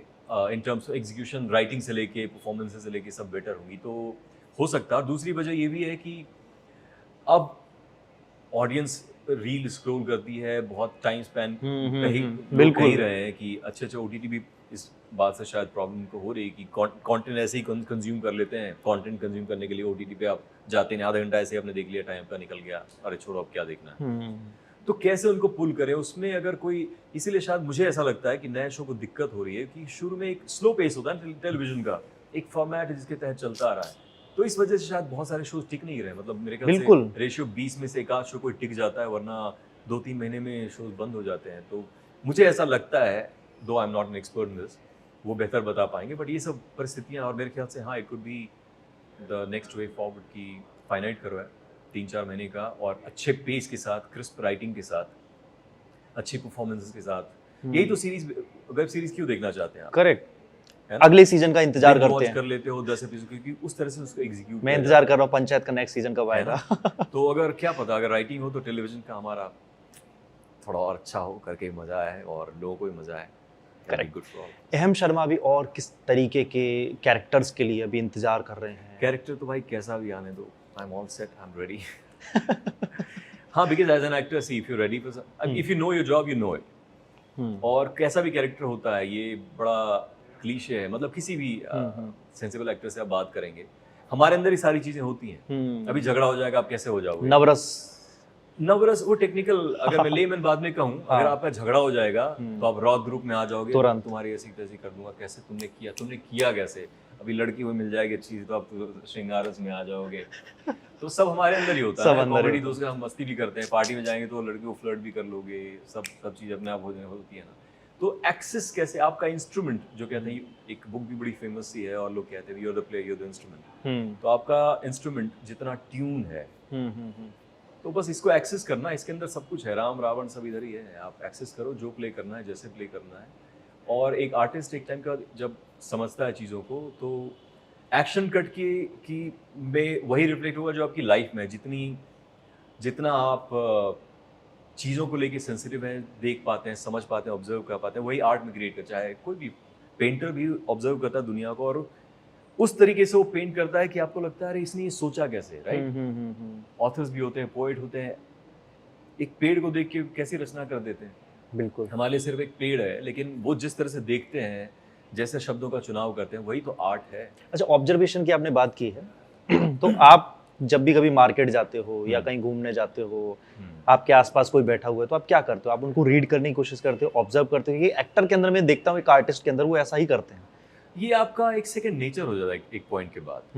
in terms of execution, writing से लेके परफॉर्मेंसेस से लेके सब बेटर होंगी, तो हो सकता है। और दूसरी वजह ये भी है कि अब ऑडियंस रील स्क्रॉल करती है, बहुत टाइम स्पेंड कहीं लोग
बिल्कुल।
कह रहे हैं कि अच्छा ओटीटी भी इस बात से शायद प्रॉब्लम को हो रही है कि कंटेंट ऐसे ही कंज्यूम कर लेते हैं। कंटेंट कंज्यूम करने के लिए ओटीटी पे आप जाते हैं, आधा घंटा ऐसे ही आपने देख लिया, टाइम का निकल गया, अरे छोड़ो अब क्या देखना है। तो कैसे उनको पुल करें उसमें, अगर कोई, इसीलिए शायद मुझे ऐसा लगता है कि नए शो को दिक्कत हो रही है कि शुरू में एक स्लो पेस होता है टेलीविजन का, एक फॉर्मेट है जिसके तहत चलता आ रहा है, तो इस वजह से शायद बहुत सारे शोज टिक नहीं रहे। मतलब मेरे ख्याल से
बिल्कुल।
रेशियो 20 में से एक आध शो कोई टिक जाता है, वरना 2-3 महीने में शोज बंद हो जाते हैं। तो मुझे ऐसा लगता है, दो I am not an expert in this, वो बेहतर बता पाएंगे, बट ये सब परिस्थितियां, और मेरे ख्याल से हाँ, it could be the next way forward की फाइनाइट करो है 3-4 महीने का, और अच्छे पेस के साथ, क्रिस्प राइटिंग के साथ, अच्छी परफॉर्मेंसेस के साथ। यही तो सीरीज, वेब सीरीज क्यों देखना चाहते हैं आप?
करेक्ट।
है ना?
अगले सीजन का इंतजार
Binge
करते
watch
हैं।
कर लेते हो 10 एपिसोड, क्योंकि उस तरह से उसको एग्जीक्यूट
मैं इंतजार कर रहा हूँ पंचायत का नेक्स्ट सीजन कब
है
आएगा।
ना? तो अगर क्या पता, अगर राइटिंग हो तो टेलीविजन का हमारा थोड़ा और अच्छा हो, करके मजा आए और लोगों को भी मजा आए।
Correct.
गुड फॉर
अहम शर्मा अभी और किस तरीके के कैरेक्टर्स के लिए अभी इंतजार कर रहे हैं?
कैरेक्टर तो भाई कैसा भी आने दो, I am all set, I am ready. हाँ, because as an actor, see if you ready for, if you know your job, you know it. और कैसा भी कैरेक्टर होता है, ये बड़ा क्लीशे है, मतलब किसी भी सेंसिबल एक्टर से आप बात करेंगे, हमारे अंदर ही सारी चीजें होती हैं। अभी झगड़ा हो जाएगा, आप कैसे हो जाओगे?
नवरस।
नवरस वो टेक्निकल, अगर मैं लेमन बाद में कहूँ, अगर आपका झगड़ा हो जाएगा तो आप रॉ ग्रुप में आ जाओगे,
तुरंत।
तुम्हारी ऐसी तैसी कर दूंगा, कैसे तुमने किया कैसे? अभी लड़की हुई मिल जाएगी अच्छी, तो आप श्रृंगारस में आ जाओगे। तो सब हमारे अंदर ही होता
सब
है।
अंदर ही
कॉमेडी
होता
तो उसका हम मस्ती भी करते हैं, पार्टी में जाएंगे तो लड़की को फ्लर्ट भी कर लोगे, सब चीज अपने आप होती है ना। तो एक्सेस कैसे, आपका इंस्ट्रूमेंट, जो कहते हैं, एक बुक भी बड़ी फेमस सी है, और लोग कहते हैं you are the player, you are the instrument. तो आपका इंस्ट्रूमेंट जितना ट्यून है, तो बस इसको एक्सेस करना, इसके अंदर सब कुछ है, राम रावण सब इधर ही है, आप एक्सेस करो, जो प्ले करना है, जैसे प्ले करना है। और एक आर्टिस्ट एक टाइम का जब समझता है चीज़ों को, तो एक्शन कट की में वही रिफ्लेक्ट होगा जो आपकी लाइफ में है। जितना आप चीज़ों को लेके सेंसिटिव हैं, देख पाते हैं, समझ पाते हैं, ऑब्जर्व कर पाते हैं, वही आर्ट में क्रिएट कर, चाहे कोई भी पेंटर भी ऑब्जर्व करता है दुनिया को, और उस तरीके से वो पेंट करता है कि आपको लगता है अरे इसने ये सोचा कैसे, राइट? ऑथर्स भी होते हैं, पोएट होते हैं, एक पेड़ को देख के कैसी रचना कर देते हैं।
बिल्कुल।
हमारे लिए सिर्फ एक पेड़ है, लेकिन वो जिस तरह से देखते हैं, जैसे शब्दों का चुनाव करते हैं, वही तो आर्ट है।
अच्छा, ऑब्जर्वेशन की आपने बात की है तो आप जब भी कभी मार्केट जाते हो या कहीं घूमने जाते हो, आपके आसपास कोई बैठा हुआ है, तो आप क्या करते हो? आप उनको रीड करने की कोशिश करते हो, ऑब्जर्व करते हो? क्योंकि एक्टर के अंदर मैं देखता हूँ, एक आर्टिस्ट के अंदर वो ऐसा ही करते हैं।
ये आपका एक सेकंड नेचर हो जाता है, एक पॉइंट के बाद।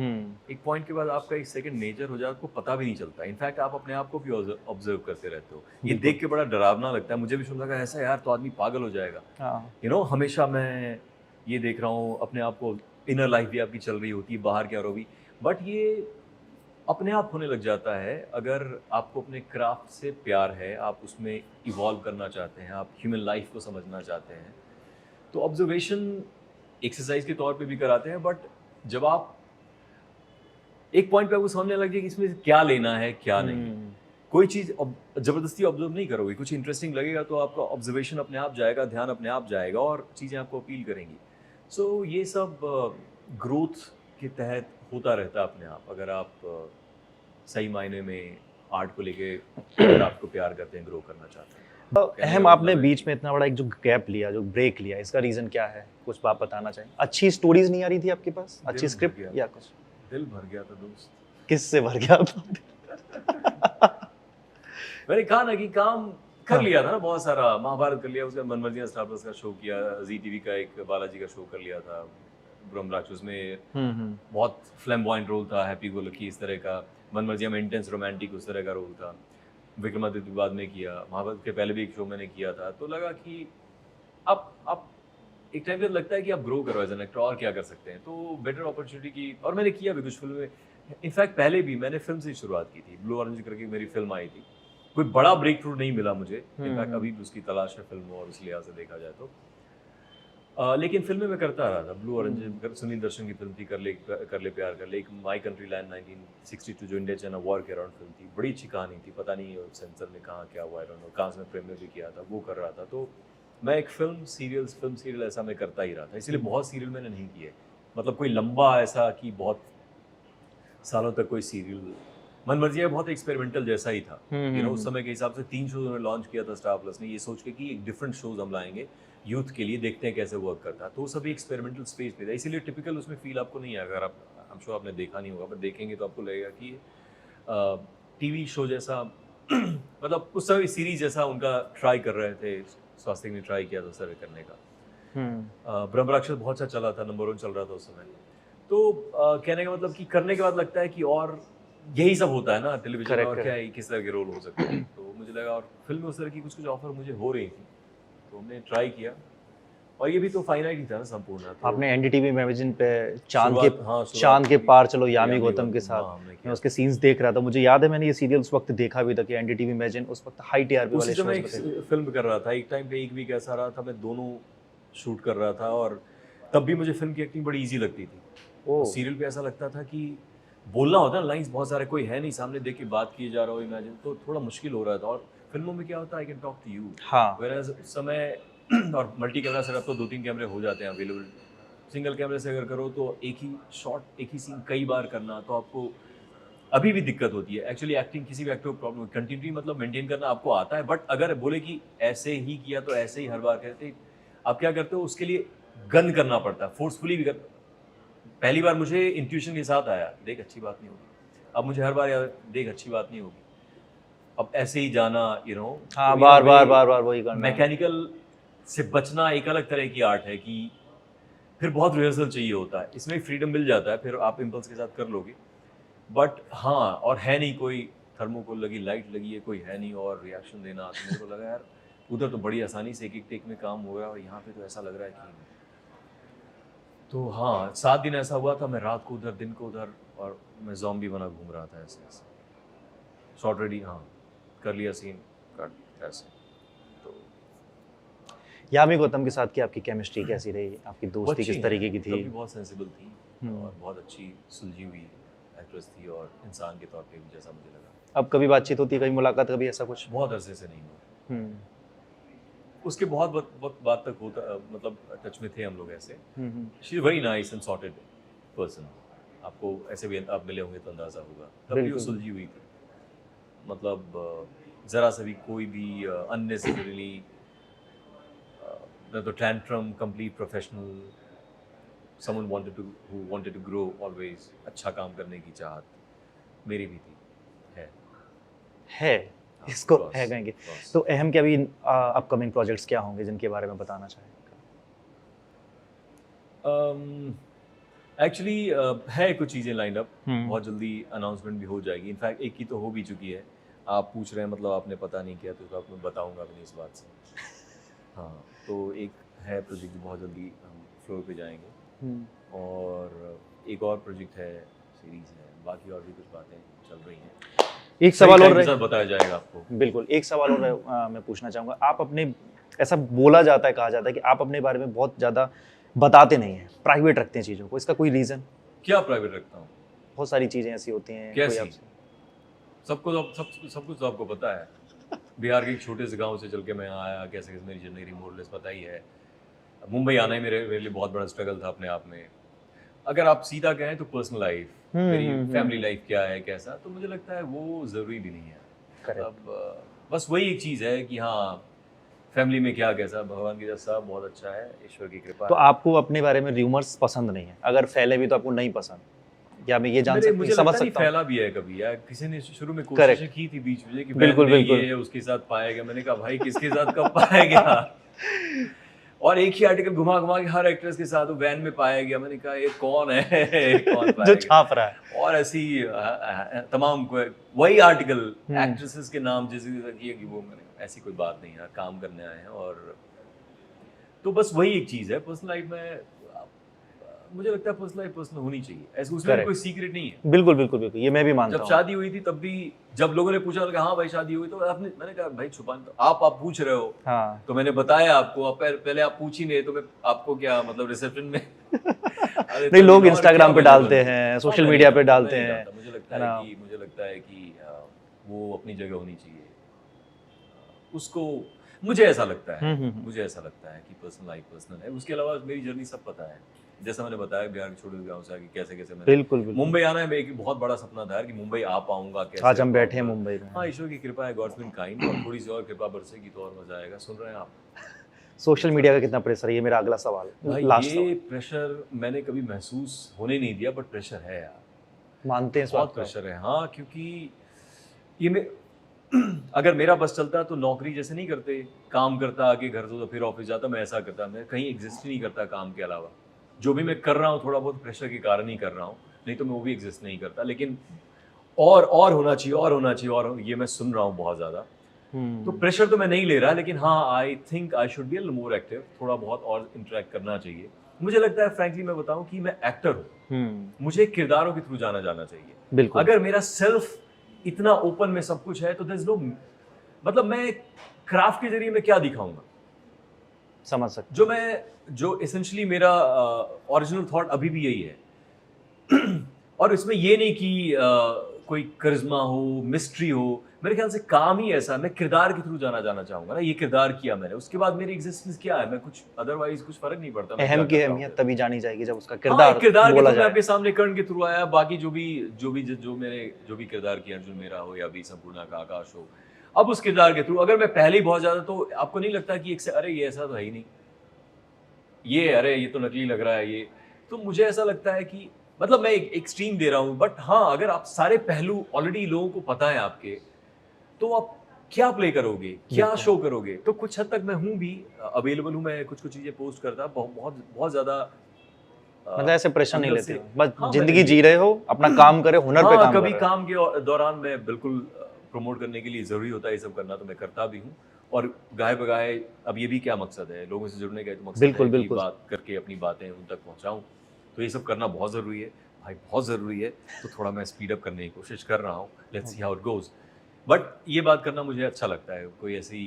एक पॉइंट के बाद आपका एक सेकंड नेचर हो जाता है, आपको पता भी नहीं चलता। इनफैक्ट आप अपने आप को भी ऑब्जर्व करते रहते हो। ये देख के बड़ा डरावना लगता है, मुझे भी सुन लगा ऐसा यार तो आदमी पागल हो जाएगा। यू नो, हमेशा मैं ये देख रहा हूँ अपने आप को, इनर लाइफ भी आपकी चल रही होती है, बाहर क्या भी, बट ये अपने आप होने लग जाता है। अगर आपको अपने क्राफ्ट से प्यार है, आप उसमें इवॉल्व करना चाहते हैं, आप ह्यूमन लाइफ को समझना चाहते हैं, तो ऑब्जर्वेशन एक्सरसाइज के तौर पे भी कराते हैं। बट जब आप एक पॉइंट पे आपको समझने लग जाए कि इसमें क्या लेना है क्या नहीं, कोई चीज़ जबरदस्ती ऑब्जर्व नहीं करोगे, कुछ इंटरेस्टिंग लगेगा तो आपका ऑब्जर्वेशन अपने आप जाएगा, ध्यान अपने आप जाएगा, और चीज़ें आपको अपील करेंगी। सो ये सब ग्रोथ के तहत होता रहता है अपने आप, अगर आप सही मायने में आर्ट को लेके अगर आपको प्यार करते हैं, ग्रो करना चाहते हैं।
अहम, आपने बीच में इतना बड़ा एक जो गैप लिया, जो ब्रेक लिया, इसका रीजन क्या है? कुछ बात बताना चाहिए। अच्छी स्टोरीज नहीं आ रही थी आपके पास, अच्छी स्क्रिप्ट या कुछ?
दिल भर गया था दोस्त।
किससे भर गया था?
मैंने कहा ना कि काम कर लिया था ना बहुत सारा, महाभारत कर लिया, उसका मनमर्जियां स्टार प्लस का शो किया, जी टीवी का एक बालाजी का शो कर लिया था, ब्रह्म राक्षस में बहुत फ्लैम्बॉयंट रोल था, हैप्पी गो लकी इस तरह का, मनमर्जिया में इंटेंस रोमांटिक उस तरह का रोल था, विक्रमादित्य बाद में किया, महाभारत के पहले भी एक शो मैंने किया था। तो लगा कि अब एक टाइम पे लगता है कि आप ग्रो करो एज एन एक्टर, और क्या कर सकते हैं, तो बेटर अपॉर्चुनिटी की, और मैंने किया भी कुछ फिल्में। इनफैक्ट पहले भी मैंने फिल्म से ही शुरुआत की थी, ब्लू ऑरेंज करके मेरी फिल्म आई थी, कोई बड़ा ब्रेक थ्रू नहीं मिला मुझे, इनफैक्ट अभी भी उसकी तलाश है फिल्म, और उस लिहाज से देखा जाए तो लेकिन फिल्में मैं करता रहा था। ब्लू ऑरेंज सुनील दर्शन की फिल्म थी, कर ले प्यार कर ले, एक माई कंट्री लैंड 1962 जो इंडिया चाइना वॉर के अराउंड फिल्म थी, बड़ी अच्छी कहानी थी, पता नहीं सेंसर ने कहाँ क्या हुआ, कहाँ से मैं प्रीमियर भी किया था, वो कर रहा था। तो मैं एक फिल्म सीरियल ऐसा मैं करता ही रहा था, इसलिए बहुत सीरियल मैंने नहीं किए, मतलब कोई लंबा ऐसा कि बहुत सालों तक कोई सीरियल मन मर्जी बहुत एक्सपेरिमेंटल जैसा ही था, उस समय के हिसाब से 3 शोज उन्होंने लॉन्च किया था स्टार प्लस ने, ये सोच के कि एक डिफरेंट शोज हम लाएंगे यूथ के लिए, देखते हैं कैसे वर्क करता है। तो वो सभी एक्सपेरिमेंटल स्पेस पे था, इसीलिए टिपिकल उसमें फील आपको नहीं आएगा। अगर आप, आई एम श्योर आपने देखा नहीं होगा, पर देखेंगे तो आपको लगेगा कि टीवी शो जैसा मतलब उस समय सीरीज जैसा उनका ट्राई कर रहे थे, स्वास्थ्य ने ट्राई किया था सर्वे करने का। ब्रह्म राक्षस बहुत अच्छा चला था, नंबर 1 चल रहा था उस समय। तो कहने का मतलब कि करने के बाद लगता है कि और यही सब होता है ना टेलीविजन में, और क्या है, किस तरह के रोल हो सकते हैं। तो मुझे लगा, और फिल्म में उस तरह की कुछ कुछ ऑफर मुझे हो रही थी, तो हमने ट्राई किया। और ये भी तो फाइनाइट ही था ना संपूर्ण। तो
आपने एनडीटीवी मैगजीन पे चांद
शुरुआत
के
की
पार चलो यामी गौतम
गौतम
के
हाँ,
साथ,
हमने
मैं
किया।
उसके सीन्स देख रहा था। मुझे याद है मैंने ये सीरियल उस वक्त देखा भी था कि एनडीटीवी मैगजीन उस वक्त हाई टीआरपी
उसी
वाले
समय
शोज
एक
थे।
फिल्म कर रहा था, एक टाइम पे एक वीक ऐसा रहा था मैं दोनों शूट कर रहा था, और तब भी मुझे फिल्म की एक्टिंग बड़ी इजी लगती थी।
ओह।
सीरियल पे ऐसा लगता था कि बोलना होता है, लाइंस बहुत सारे, कोई है नहीं सामने, देख के बात किए जा रहा हो इमेजिन, तो थोड़ा मुश्किल हो रहा था। और फिल्मों में क्या होता है, I can talk to you,
हाँ।
वेयरएज उस समय और मल्टी कैमरा सेटअप तो 2-3 कैमरे हो जाते हैं अवेलेबल। सिंगल कैमरे से अगर करो तो एक ही शॉट, एक ही सीन कई बार करना, तो आपको अभी भी दिक्कत होती है। एक्चुअली एक्टिंग किसी भी एक्टर को प्रॉब्लम, कंटिन्यूटी मतलब मेंटेन करना आपको आता है, बट अगर बोले कि ऐसे ही किया तो ऐसे ही हर बार कहते, आप क्या करते हो उसके लिए गन करना पड़ता है, फोर्सफुली भी कर। पहली बार मुझे इंट्यूशन के साथ आया, देख अच्छी बात नहीं होगी, अब मुझे हर बार याद, देख अच्छी बात नहीं होगी, अब ऐसे ही जाना,
हाँ, बार बार वही करना।
मैकेनिकल से बचना एक अलग तरह की आर्ट है कि फिर बहुत रिहर्सल चाहिए होता है। इसमें फ्रीडम मिल जाता है, फिर आप इम्पल्स के साथ कर लोगे। बट हाँ, और है नहीं कोई थर्मोकोल लगी, लाइट लगी है, कोई है नहीं और रिएक्शन देना। तो मेरे को लगा यार उधर तो बड़ी आसानी से एक टेक में काम हो रहा है, और यहाँ पे तो ऐसा लग रहा है कि तो हाँ 7 दिन ऐसा हुआ था, मैं रात को उधर, दिन को उधर, और मैं ज़ॉम्बी बना घूम रहा था ऐसे ऐसे। शॉर्ट रेडी, हाँ कर लिया सीन, कट ऐसे। तो
यामी गौतम के साथ की आपकी केमिस्ट्री कैसी रही, आपकी दोस्ती किस तरीके की थी?
तब भी बहुत सेंसिबल थी और बहुत अच्छी सुलझी हुई एक्ट्रेस थी, और इंसान के तौर पे भी जैसा मुझे लगा।
अब कभी बातचीत होती है, कभी मुलाकात, कभी ऐसा कुछ?
बहुत अरसे से नहीं हुआ। उसके बहुत वक्त बाद तक होता, मतलब टच में थे हम लोग ऐसे। She is very nice and sorted person. आपको ऐसे भी आप मिले होंगे तो अंदाजा होगा। तब भी वो सुलझी हुई थी, मतलब जरा सा भी कोई भी अननेसेसरीली तो tantrum, complete professional, someone wanted to grow always, अच्छा काम करने की चाहत मेरी भी थी, है
इसको है कहेंगे। तो अहम के अभी अपकमिंग प्रोजेक्ट्स क्या होंगे जिनके बारे में बताना चाहेंगे?
एक्चुअली है कुछ चीज़ें लाइन अप, बहुत जल्दी अनाउंसमेंट भी हो जाएगी। इनफैक्ट एक की तो हो भी चुकी है। आप पूछ रहे हैं मतलब आपने पता नहीं किया, तो आप मैं बताऊंगा भी नहीं इस बात से। हाँ, तो एक है प्रोजेक्ट बहुत जल्दी हम फ्लोर पे जाएंगे, और एक और प्रोजेक्ट है, सीरीज है, बाकी और भी कुछ बातें चल रही हैं।
एक सवाल और
बताया जाएगा आपको।
बिल्कुल, एक सवाल और मैं पूछना चाहूँगा। आप अपने, ऐसा बोला जाता है, कहा जाता है कि आप अपने बारे में बहुत ज़्यादा बताते नहीं हैं, प्राइवेट रखते हैं चीज़ों को, इसका कोई रीज़न?
क्या प्राइवेट रखता हूँ?
बहुत सारी चीज़ें ऐसी होती हैं।
कैसी? सब कुछ तो आपको पता है। बिहार के एक छोटे से गांव से चल के मैं आया, कैसे कैसे मेरी जर्नी मोरलेस पता ही है। मुंबई आना ही मेरे लिए बहुत बड़ा स्ट्रगल था अपने आप में। अगर आप सीधा कहें तो पर्सनल लाइफ, मेरी फैमिली लाइफ क्या है, कैसा, तो मुझे लगता है वो ज़रूरी भी नहीं है। अब बस वही एक चीज़ है कि हाँ, फैमिली में क्या कैसा, भगवान की जैसा बहुत अच्छा है, ईश्वर की कृपा।
तो आपको अपने बारे में र्यूमर्स पसंद नहीं है, अगर फैले भी तो आपको नहीं पसंद, या मैं ये जान सकता हूं, समझ सकता हूं?
फैला भी है कभी, या किसी ने शुरू में कोशिश की थी बीच में कि
बिल्कुल
ये उसके साथ पाया गया। मैंने कहा भाई किसके साथ कब पाया गया? और एक ही आर्टिकल घुमा घुमा के हर एक्ट्रेस के साथ वैन में पाया गया। मैंने कहा ये कौन है, कौन पाया
जो छाप रहा है?
और ऐसी तमाम वही आर्टिकल एक्ट्रेसेस के नाम जैसे किए कि वो, मैंने ऐसी कोई बात नहीं है, काम करने आए हैं। और तो बस वही एक चीज़ है पर्सनल लाइफ में। मुझे लगता है पर्सनल लाइफ पर्सनल होनी चाहिए, ऐसे उसमें कोई सीक्रेट नहीं है।
बिल्कुल बिल्कुल बिल्कुल, ये मैं भी मानता हूं।
जब शादी हुई थी तब भी जब लोगों ने पूछा कि हाँ भाई शादी हुई, तो आपने, मैंने कहा भाई छुपाने, तो आप पूछ रहे हो। हाँ। तो मैंने बताया आपको, आप पहले आप पूछ ही नहीं, तो मैं आपको क्या मतलब रिसेप्शन में
नहीं, लोग इंस्टाग्राम पे डालते हैं, सोशल मीडिया पे डालते हैं।
मुझे लगता है कि वो अपनी जगह होनी चाहिए उसको। मुझे ऐसा लगता है कि पर्सनल लाइफ पर्सनल है। उसके अलावा मेरी जर्नी सब पता है। जैसा मैंने बताया बिहार के छोटे गांव से आके कैसे कैसे मैंने
बिल्कुल बिल्कुल।
मुंबई आना है, एक बहुत बड़ा सपना था यार कि मुंबई आ पाऊंगा कैसे।
आज हम बैठे हैं
आऊंगा।
मुंबई में।
हाँ, ईश्वर की कृपा है, गॉड्स बीन काइंड, और थोड़ी सी और कृपा बरसेगी तो और मजा आएगा। सुन रहे हैं आप?
सोशल मीडिया का कितना प्रेशर है, ये मेरा अगला सवाल,
भाई
लास्ट
ये
सवाल।
प्रेशर मैंने कभी महसूस होने नहीं दिया, बट प्रेशर है यार,
मानते हैं इस
बहुत
बात को?
प्रेशर है। हाँ, क्योंकि ये मैं अगर मेरा बस चलता तो नौकरी जैसे नहीं करते, काम करता आके घर तो फिर ऑफिस जाता, मैं ऐसा करता, मैं कहीं एग्जिस्ट ही नहीं करता काम के अलावा। जो भी मैं कर रहा हूँ थोड़ा बहुत प्रेशर के कारण ही कर रहा हूँ, नहीं तो मैं वो भी एग्जिस्ट नहीं करता। लेकिन और होना चाहिए, और होना चाहिए, और ये मैं सुन रहा हूँ बहुत ज़्यादा। तो प्रेशर तो मैं नहीं ले रहा, लेकिन हाँ, I think I should be more active, थोड़ा बहुत और इंटरेक्ट करना चाहिए। मुझे लगता है फ्रैंकली मैं बताऊं कि मैं एक्टर हूँ, मुझे किरदारों के थ्रू जाना चाहिए।
बिल्कुल।
अगर मेरा सेल्फ इतना ओपन में सब कुछ है तो देयर इज नो, मतलब मैं क्राफ्ट के जरिए मैं क्या दिखाऊंगा,
समझ सकते।
जो एसेंशियली मेरा ओरिजिनल थॉट अभी भी यही है। और इसमें ये नहीं कि कोई करिश्मा हो, मिस्ट्री हो, मेरे ख्याल से काम ही ऐसा है, मैं किरदार के थ्रू जाना चाहूंगा ना, ये किरदार किया मैंने, उसके बाद मेरी एग्जिस्टेंस क्या है, मैं कुछ अदरवाइज कुछ फर्क नहीं पड़ता। मैं
अहम
क्या
की
कर रहा हूँ।
अहमियत तभी जानी जाएगी जब उसका
हाँ, एक किरदार के
बोला
थ्रू मैं
जाए।
आपके सामने कर्ण के थ्रू आया, बाकी जो भी किरदार किया, अर्जुन मेरा हो या अभी संपूर्णा का आकाश हो, अब उस किरदार के थ्रू अगर मैं पहले ही बहुत ज्यादा, तो आपको नहीं लगता कि अरे ये ऐसा तो है ही नहीं, ये अरे ये तो नकली लग रहा है ये, तो मुझे ऐसा लगता है कि मतलब मैं एक एक्सट्रीम दे रहा हूँ, बट हाँ, अगर आप सारे पहलू ऑलरेडी लोगों को पता है आपके, तो आप क्या प्ले करोगे, क्या शो करोगे। तो कुछ हद तक मैं हूँ भी अवेलेबल हूँ, मैं कुछ चीजें पोस्ट करता, बहुत ज्यादा
मतलब ऐसे प्रेशर नहीं
अंदर
लेते
से।
हो, बस
हाँ,
जिंदगी
मैं-
जी रहे हो, अपना काम करे, हुनर पे
हाँ,
काम
कभी
कर रहे हो।
काम के दौरान मैं बिल्कुल प्रमोट करने के लिए जरूरी होता है ये सब करना, तो मैं करता भी हूँ। और गाए बगाए अब ये भी क्या मकसद है, लोगों से जुड़ने का तो मकसद
बिल्कुल,
है कि
बिल्कुल।
बात करके अपनी बातें उन तक पहुँचाऊँ, तो ये सब करना बहुत ज़रूरी है भाई, बहुत ज़रूरी है। तो थोड़ा मैं स्पीड अप करने की कोशिश कर रहा हूँ, let's see how it goes. But ये बात करना मुझे अच्छा लगता है, कोई ऐसी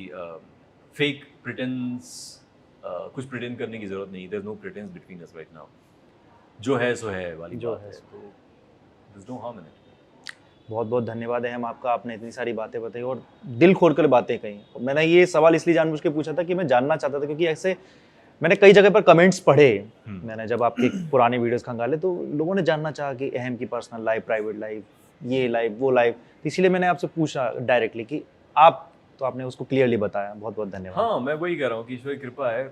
फेक प्रिटेंस, कुछ प्रिटेंड करने की ज़रूरत नहीं, there is no pretence between us right now, जो है सो है वाली
जो
बात
है
है,
सो।
तो there is no harm in it.
बहुत बहुत धन्यवाद है हम आपका, आपने इतनी सारी बातें बताई और दिल खोल कर बातें कही। और मैंने ये सवाल इसलिए जानबूझ के पूछा था कि मैं जानना चाहता था, क्योंकि ऐसे मैंने कई जगह पर कमेंट्स पढ़े, मैंने जब आपके पुराने वीडियोस खंगाले, तो लोगों ने जानना चाहा कि अहम की पर्सनल लाइफ, प्राइवेट लाइफ, ये लाइफ, वो लाइफ, तो इसीलिए मैंने आपसे पूछा डायरेक्टली कि आप, तो आपने उसको क्लियरली बताया। बहुत बहुत धन्यवाद।
हाँ, मैं वही कह रहा हूँ कि ईश्वर की कृपा है,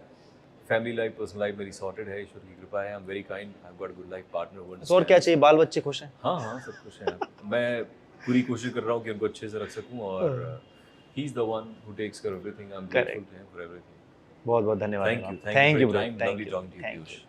फैमिली लाइफ, पर्सनल लाइफ मेरी सॉर्टेड है, ईश्वर की कृपा है, I am very kind, I have got good life partner.
तो और क्या चाहिए, बाल बच्चे खुश हैं?
हाँ हाँ, सब कुछ है। मैं पूरी कोशिश कर रहा हूँ कि उनको अच्छे से रख सकूँ, और he is the one who takes care of everything, I am grateful to him for everything.
बहुत बहुत धन्यवाद।
Thank you,
thank you
bro,
bro,
lovely talking to you.